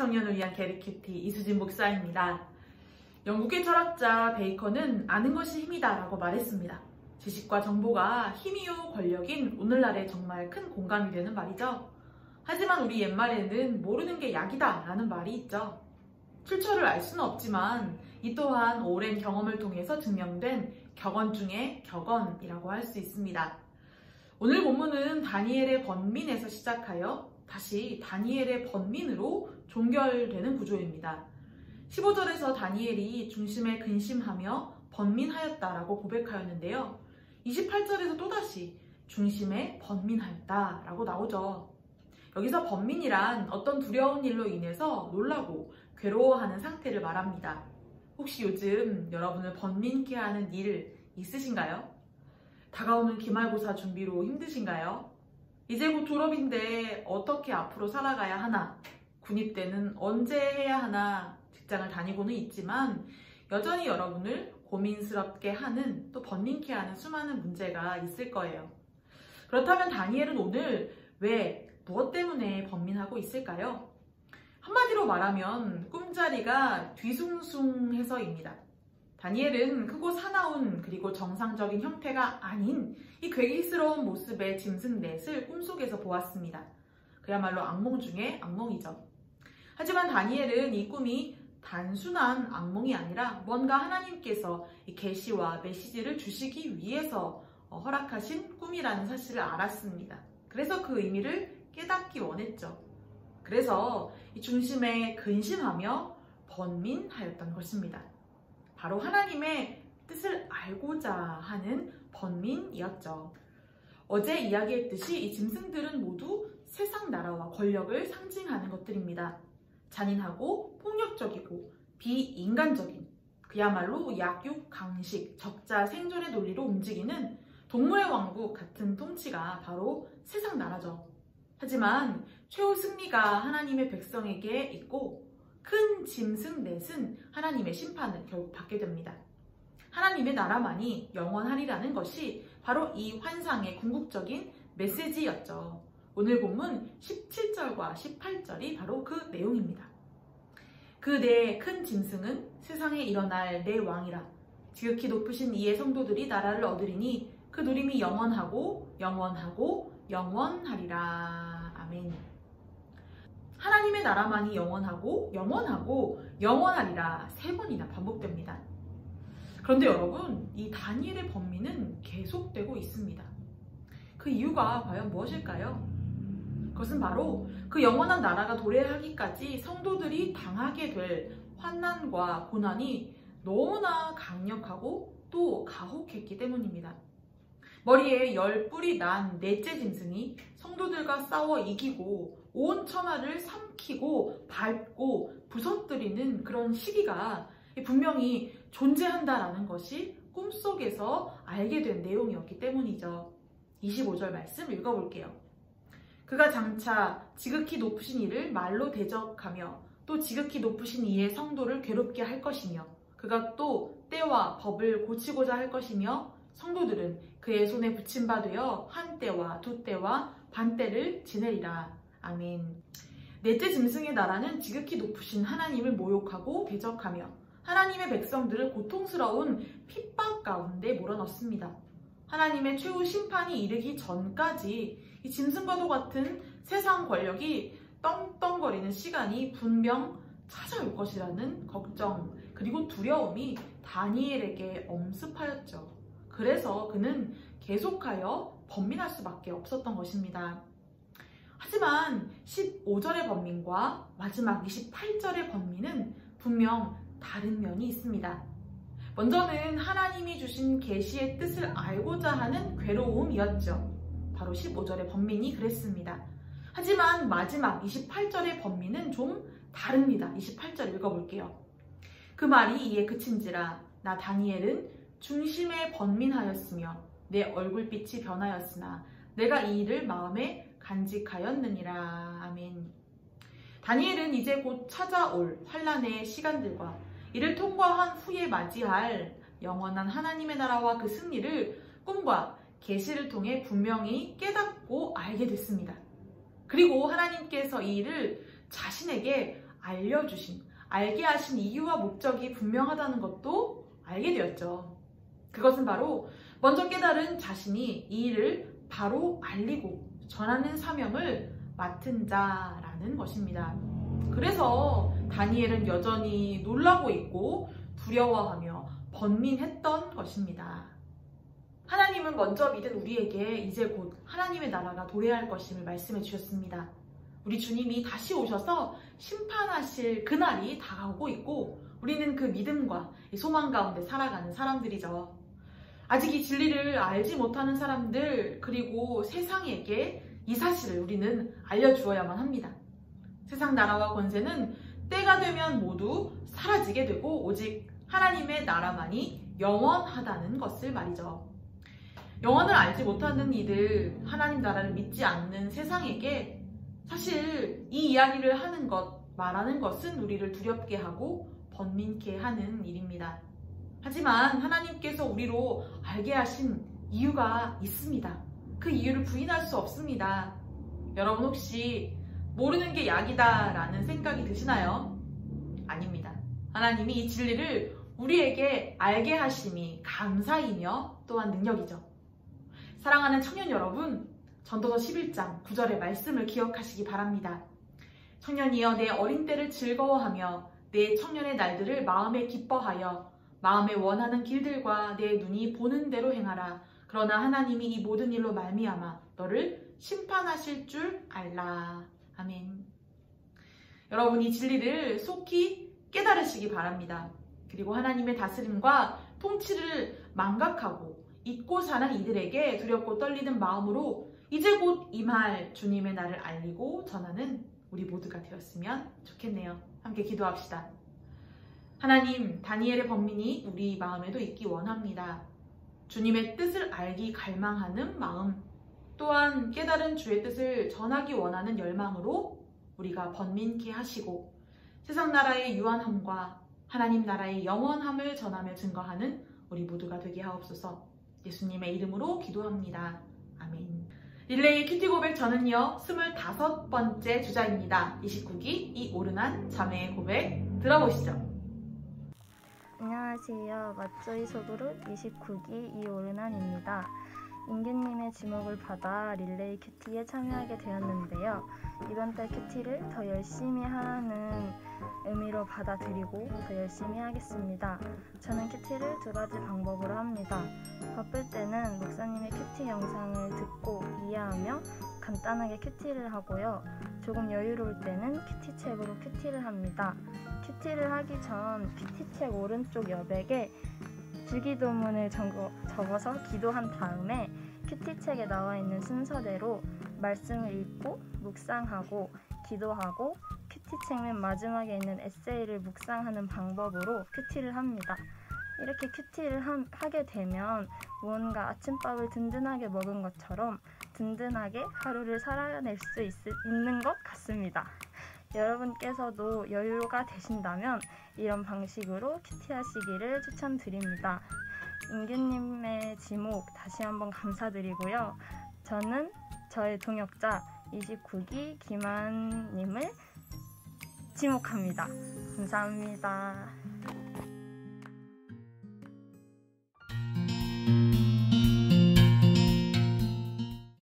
청년을 위한 게리큐티 이수진 목사입니다. 영국의 철학자 베이컨은 아는 것이 힘이다 라고 말했습니다. 지식과 정보가 힘이요 권력인 오늘날에 정말 큰 공감이 되는 말이죠. 하지만 우리 옛말에는 모르는 게 약이다 라는 말이 있죠. 출처를 알 수는 없지만 이 또한 오랜 경험을 통해서 증명된 격언 중에 격언이라고 할 수 있습니다. 오늘 본문은 다니엘의 번민에서 시작하여 다시 다니엘의 번민으로 종결되는 구조입니다. 15절에서 다니엘이 중심에 근심하며 번민하였다라고 고백하였는데요. 28절에서 또다시 중심에 번민하였다라고 나오죠. 여기서 번민이란 어떤 두려운 일로 인해서 놀라고 괴로워하는 상태를 말합니다. 혹시 요즘 여러분을 번민케 하는 일 있으신가요? 다가오는 기말고사 준비로 힘드신가요? 이제 곧 졸업인데 어떻게 앞으로 살아가야 하나? 군입대는 언제 해야 하나? 직장을 다니고는 있지만 여전히 여러분을 고민스럽게 하는, 또 번민케 하는 수많은 문제가 있을 거예요. 그렇다면 다니엘은 오늘 왜, 무엇 때문에 번민하고 있을까요? 한마디로 말하면 꿈자리가 뒤숭숭해서입니다. 다니엘은 크고 사나운 그리고 정상적인 형태가 아닌 이 괴기스러운 모습의 짐승 넷을 꿈속에서 보았습니다. 그야말로 악몽 중에 악몽이죠. 하지만 다니엘은 이 꿈이 단순한 악몽이 아니라 뭔가 하나님께서 이 계시와 메시지를 주시기 위해서 허락하신 꿈이라는 사실을 알았습니다. 그래서 그 의미를 깨닫기 원했죠. 그래서 이 중심에 근심하며 번민하였던 것입니다. 바로 하나님의 뜻을 알고자 하는 번민이었죠. 어제 이야기했듯이 이 짐승들은 모두 세상 나라와 권력을 상징하는 것들입니다. 잔인하고 폭력적이고 비인간적인, 그야말로 약육, 강식, 적자, 생존의 논리로 움직이는 동물의 왕국 같은 통치가 바로 세상 나라죠. 하지만 최후 승리가 하나님의 백성에게 있고 큰 짐승 넷은 하나님의 심판을 결국 받게 됩니다. 하나님의 나라만이 영원하리라는 것이 바로 이 환상의 궁극적인 메시지였죠. 오늘 본문 17절과 18절이 바로 그 내용입니다. 그 내 큰 짐승은 세상에 일어날 내 왕이라. 지극히 높으신 이의 성도들이 나라를 얻으리니 그 누림이 영원하고 영원하고 영원하리라. 아멘. 하나님의 나라만이 영원하고 영원하고 영원하리라 3번이나 반복됩니다. 그런데 여러분, 이 다니엘의 번민은 계속되고 있습니다. 그 이유가 과연 무엇일까요? 그것은 바로 그 영원한 나라가 도래하기까지 성도들이 당하게 될 환난과 고난이 너무나 강력하고 또 가혹했기 때문입니다. 머리에 10뿔이 난 넷째 짐승이 성도들과 싸워 이기고 온 천하를 삼키고 밟고 부서뜨리는 그런 시기가 분명히 존재한다라는 것이 꿈속에서 알게 된 내용이었기 때문이죠. 25절 말씀 읽어볼게요. 그가 장차 지극히 높으신 이를 말로 대적하며 또 지극히 높으신 이의 성도를 괴롭게 할 것이며 그가 또 때와 법을 고치고자 할 것이며 성도들은 그의 손에 붙임 바 되어 한 때와 두 때와 반 때를 지내리라. 아멘. 넷째 짐승의 나라는 지극히 높으신 하나님을 모욕하고 대적하며 하나님의 백성들을 고통스러운 핍박 가운데 몰아넣습니다. 하나님의 최후 심판이 이르기 전까지 이 짐승과도 같은 세상 권력이 떵떵거리는 시간이 분명 찾아올 것이라는 걱정 그리고 두려움이 다니엘에게 엄습하였죠. 그래서 그는 계속하여 번민할 수밖에 없었던 것입니다. 하지만 15절의 번민과 마지막 28절의 번민은 분명 다른 면이 있습니다. 먼저는 하나님이 주신 계시의 뜻을 알고자 하는 괴로움이었죠. 바로 15절의 번민이 그랬습니다. 하지만 마지막 28절의 번민은 좀 다릅니다. 28절 읽어볼게요. 그 말이 이에 그친지라 나 다니엘은 중심에 번민하였으며 내 얼굴빛이 변하였으나 내가 이 일을 마음에 간직하였느니라. 아멘. 다니엘은 이제 곧 찾아올 환난의 시간들과 이를 통과한 후에 맞이할 영원한 하나님의 나라와 그 승리를 꿈과 계시를 통해 분명히 깨닫고 알게 됐습니다. 그리고 하나님께서 이 일을 자신에게 알려주신, 알게 하신 이유와 목적이 분명하다는 것도 알게 되었죠. 그것은 바로 먼저 깨달은 자신이 이 일을 바로 알리고 전하는 사명을 맡은 자라는 것입니다. 그래서 다니엘은 여전히 놀라고 있고 두려워하며 번민했던 것입니다. 하나님은 먼저 믿은 우리에게 이제 곧 하나님의 나라가 도래할 것임을 말씀해 주셨습니다. 우리 주님이 다시 오셔서 심판하실 그날이 다가오고 있고 우리는 그 믿음과 소망 가운데 살아가는 사람들이죠. 아직 이 진리를 알지 못하는 사람들 그리고 세상에게 이 사실을 우리는 알려주어야만 합니다. 세상 나라와 권세는 때가 되면 모두 사라지게 되고 오직 하나님의 나라만이 영원하다는 것을 말이죠. 영원을 알지 못하는 이들, 하나님 나라를 믿지 않는 세상에게 사실 이 이야기를 하는 것, 말하는 것은 우리를 두렵게 하고 번민케 하는 일입니다. 하지만 하나님께서 우리로 알게 하신 이유가 있습니다. 그 이유를 부인할 수 없습니다. 여러분 혹시 모르는 게 약이다 라는 생각이 드시나요? 아닙니다. 하나님이 이 진리를 우리에게 알게 하심이 감사이며 또한 능력이죠. 사랑하는 청년 여러분, 전도서 11장 9절의 말씀을 기억하시기 바랍니다. 청년이여 내 어린 때를 즐거워하며 내 청년의 날들을 마음에 기뻐하여 마음에 원하는 길들과 내 눈이 보는 대로 행하라. 그러나 하나님이 이 모든 일로 말미암아 너를 심판하실 줄 알라. 아멘. 여러분 이 진리를 속히 깨달으시기 바랍니다. 그리고 하나님의 다스림과 통치를 망각하고 잊고 사는 이들에게 두렵고 떨리는 마음으로 이제 곧 임할 주님의 날을 알리고 전하는 우리 모두가 되었으면 좋겠네요. 함께 기도합시다. 하나님, 다니엘의 번민이 우리 마음에도 있기 원합니다. 주님의 뜻을 알기 갈망하는 마음, 또한 깨달은 주의 뜻을 전하기 원하는 열망으로 우리가 번민케 하시고 세상 나라의 유한함과 하나님 나라의 영원함을 전하며 증거하는 우리 모두가 되게 하옵소서. 예수님의 이름으로 기도합니다. 아멘. 릴레이 큐티 고백 저는요 25번째 주자입니다. 29기 이 오르난 자매의 고백 들어보시죠. 안녕하세요. 맞조이 소그룹 29기 이오르난입니다. 인규님의 지목을 받아 릴레이 큐티에 참여하게 되었는데요. 이번 달 큐티를 더 열심히 하는 의미로 받아들이고 더 열심히 하겠습니다. 저는 큐티를 2가지 방법으로 합니다. 바쁠 때는 목사님의 큐티 영상을 듣고 이해하며 간단하게 큐티를 하고요. 조금 여유로울 때는 큐티책으로 큐티를 합니다. 큐티를 하기 전 큐티책 오른쪽 여백에 주기도문을 적어서 기도한 다음에 큐티책에 나와 있는 순서대로 말씀을 읽고 묵상하고 기도하고 큐티책 맨 마지막에 있는 에세이를 묵상하는 방법으로 큐티를 합니다. 이렇게 큐티를 하게 되면 무언가 아침밥을 든든하게 먹은 것처럼 든든하게 하루를 살아낼 수 있는 것 같습니다. 여러분께서도 여유가 되신다면 이런 방식으로 큐티하시기를 추천드립니다. 인규님의 지목 다시 한번 감사드리고요. 저는 저의 동역자 29기 김한님을 지목합니다. 감사합니다.